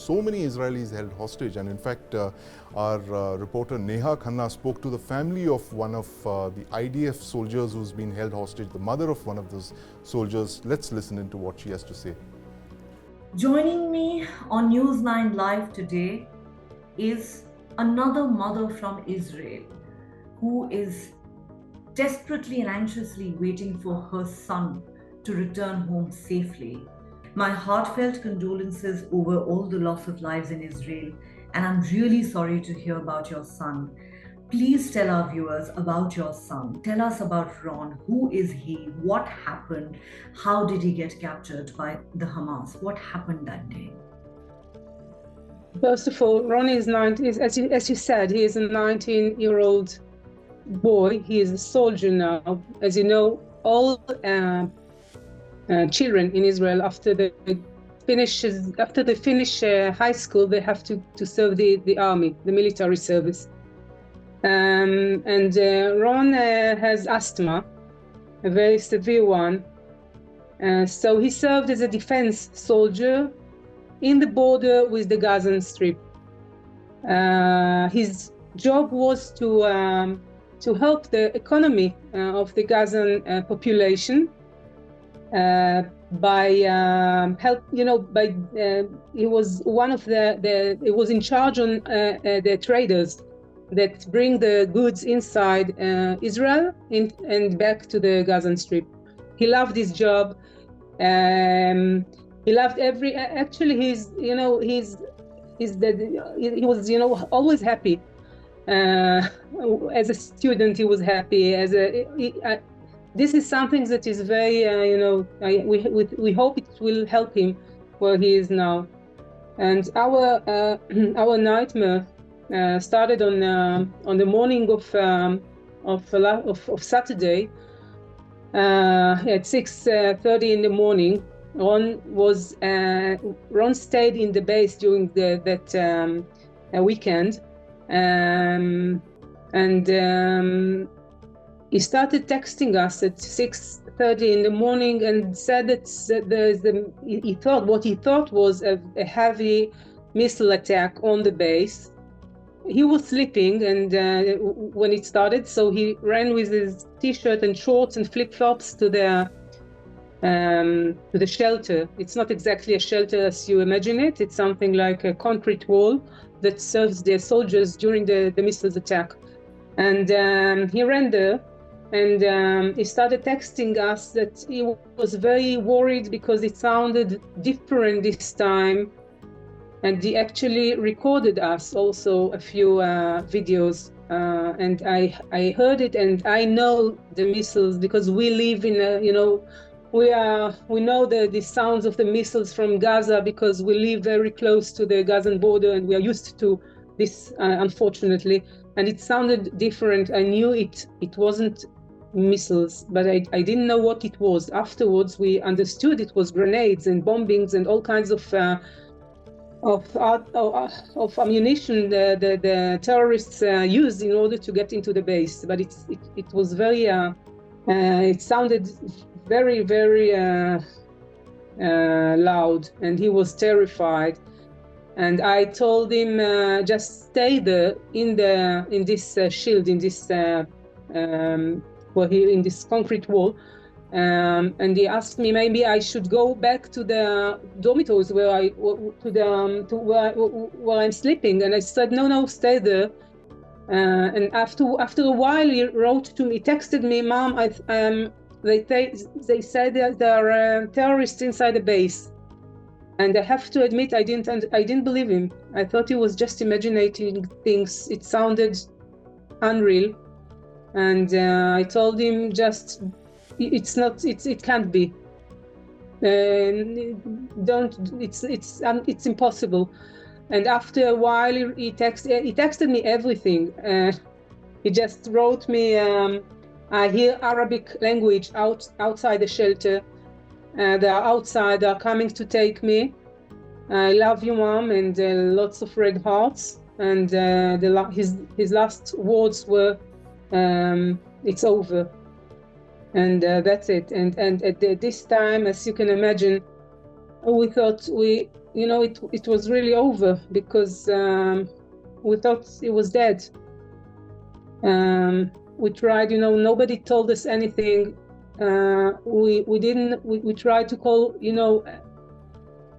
so many Israelis held hostage. And in fact, our reporter Neha Khanna spoke to the family of one of the IDF soldiers who's been held hostage, the mother of one of those soldiers. Let's listen into what she has to say. Joining me on News9 Live today is another mother from Israel who is desperately and anxiously waiting for her son to return home safely. My heartfelt condolences over all the loss of lives in Israel, and I'm really sorry to hear about your son. Please tell our viewers about your son. Tell us about Ron. Who is he? What happened? How did he get captured by the Hamas? What happened that day? First of all, Ron is 19, as you said, he is a 19-year-old boy. He is a soldier now. As you know, all children in Israel, after they finish high school, they have to serve the army, the military service. And Ron has asthma, a very severe one. So he served as a defense soldier in the border with the Gaza Strip. His job was to help the economy of the Gazan population by he was one of he was in charge on the traders that bring the goods inside Israel and back to the Gaza Strip. He loved his job. He loved he was always happy. As a student, he was happy. This is something that is very, we hope it will help him where he is now. And our nightmare started on the morning of Saturday at 6:30 in the morning. Ron stayed in the base during that weekend. He started texting us at 6:30 in the morning and said that what he thought was a heavy missile attack on the base. He was sleeping and when it started, so he ran with his t-shirt and shorts and flip-flops to the shelter. It's not exactly a shelter as you imagine it. It's something like a concrete wall that serves the soldiers during the missiles attack. And he ran there and he started texting us that he was very worried because it sounded different this time. And he actually recorded us also a few videos. And I heard it, and I know the missiles because we live in we know the sounds of the missiles from Gaza because we live very close to the Gazan border and we are used to this, unfortunately. And it sounded different. I knew it wasn't missiles, but I didn't know what it was. Afterwards, we understood it was grenades and bombings and all kinds of ammunition the terrorists used in order to get into the base. But it was very, it sounded very, very loud, and he was terrified. And I told him just stay there in this shield, in this in this concrete wall. And he asked me maybe I should go back to the dormitories where I'm sleeping, and I said no, stay there. And after a while, he wrote to me, he texted me, Mom, they said that there are terrorists inside the base. And I have to admit, I didn't believe him. I thought he was just imagining things. It sounded unreal. And I told him just, it can't be. It's impossible. And after a while, he texted me everything. He just wrote me, I hear Arabic language outside the shelter. They are outside, they are coming to take me. I love you, Mom, and lots of red hearts. And his last words were, it's over. And that's it. And at this time, as you can imagine, we thought it was really over, because we thought it was dead. We tried, nobody told us anything. We tried to call,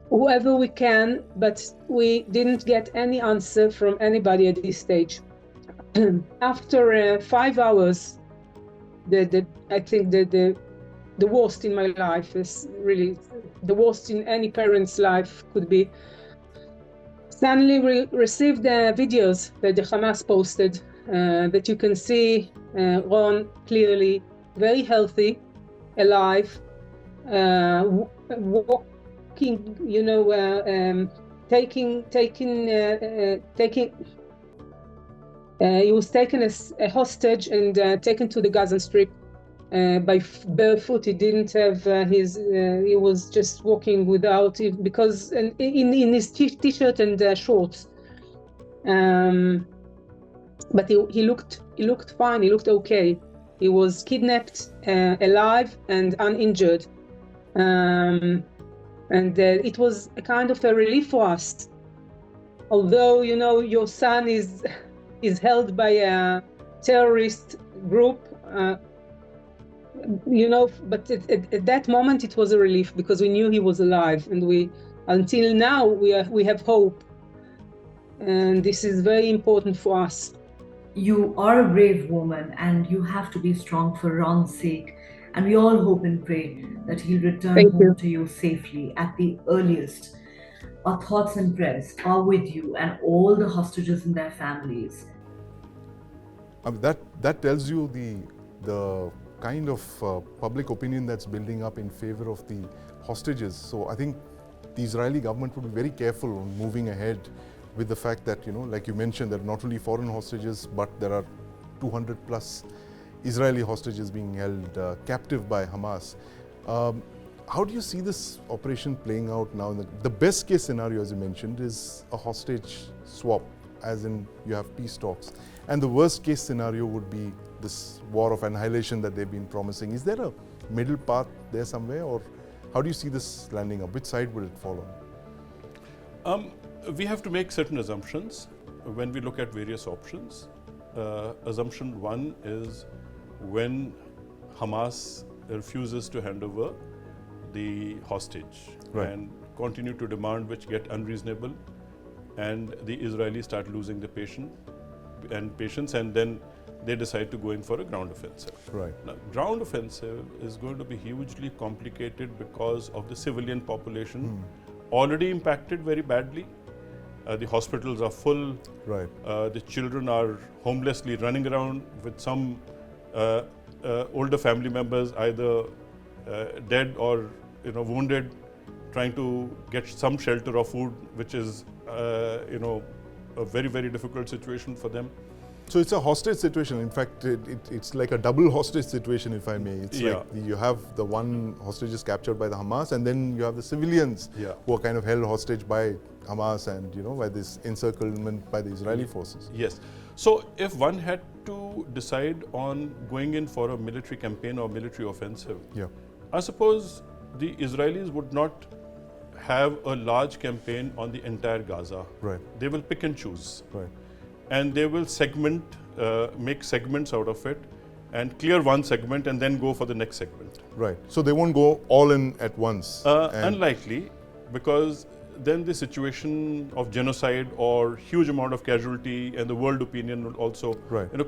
whoever we can, but we didn't get any answer from anybody at this stage. After 5 hours, I think the worst in my life is really the worst in any parent's life could be. Suddenly we received the videos that the Hamas posted, that you can see Ron clearly, very healthy, alive, walking, he was taken as a hostage and taken to the Gaza Strip by barefoot. He didn't have he was just walking without it, because in his t-shirt and shorts. But he looked fine. He looked okay. He was kidnapped, alive and uninjured, and it was a kind of a relief for us. Although your son is held by a terrorist group, but at that moment it was a relief, because we knew he was alive, and until now we have hope, and this is very important for us. You are a brave woman, and you have to be strong for Ron's sake. And we all hope and pray that he'll return home to you safely at the earliest. Our thoughts and prayers are with you and all the hostages and their families. That tells you the kind of public opinion that's building up in favor of the hostages. So I think the Israeli government would be very careful on moving ahead with the fact that, like you mentioned, there are not only foreign hostages, but there are 200 plus Israeli hostages being held captive by Hamas. How do you see this operation playing out now? The best case scenario, as you mentioned, is a hostage swap, as in you have peace talks. And the worst case scenario would be this war of annihilation that they've been promising. Is there a middle path there somewhere, or how do you see this landing up? Which side will it fall on? We have to make certain assumptions when we look at various options. Assumption one is when Hamas refuses to hand over the hostage and continue to demand, which get unreasonable, and the Israelis start losing the patience, and then they decide to go in for a ground offensive. Right. Now, ground offensive is going to be hugely complicated because of the civilian population already impacted very badly. The hospitals are full. Right. The children are homelessly running around with some older family members either dead or wounded, trying to get some shelter or food, which is a very, very difficult situation for them. So it's a hostage situation. In fact, it's like a double hostage situation, if I may. It's like you have the one hostages captured by the Hamas, and then you have the civilians who are kind of held hostage by Hamas and by this encirclement by the Israeli forces. Yes. So if one had to decide on going in for a military campaign or military offensive, I suppose the Israelis would not have a large campaign on the entire Gaza. Right. They will pick and choose. Right. And they will make segments out of it and clear one segment and then go for the next segment. Right. So they won't go all in at once. Unlikely, because then the situation of genocide or huge amount of casualty and the world opinion will also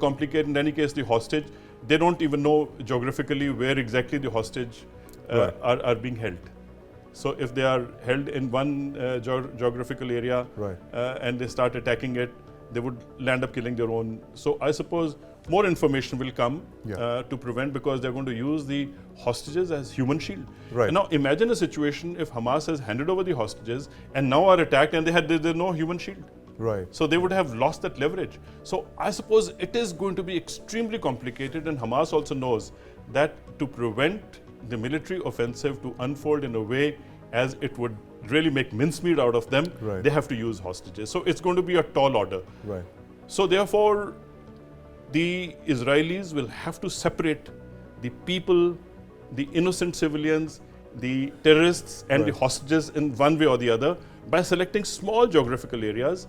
complicate. In any case, the hostage, they don't even know geographically where exactly the hostage are being held. So if they are held in one geographical area and they start attacking it, they would land up killing their own. So I suppose more information will come to prevent, because they're going to use the hostages as human shield. Right. And now imagine a situation if Hamas has handed over the hostages and now are attacked and there's no human shield. Right. So they would have lost that leverage. So I suppose it is going to be extremely complicated, and Hamas also knows that to prevent the military offensive to unfold in a way as it would really make mincemeat out of them, they have to use hostages. So it's going to be a tall order. Right. So therefore, the Israelis will have to separate the people, the innocent civilians, the terrorists and the hostages in one way or the other by selecting small geographical areas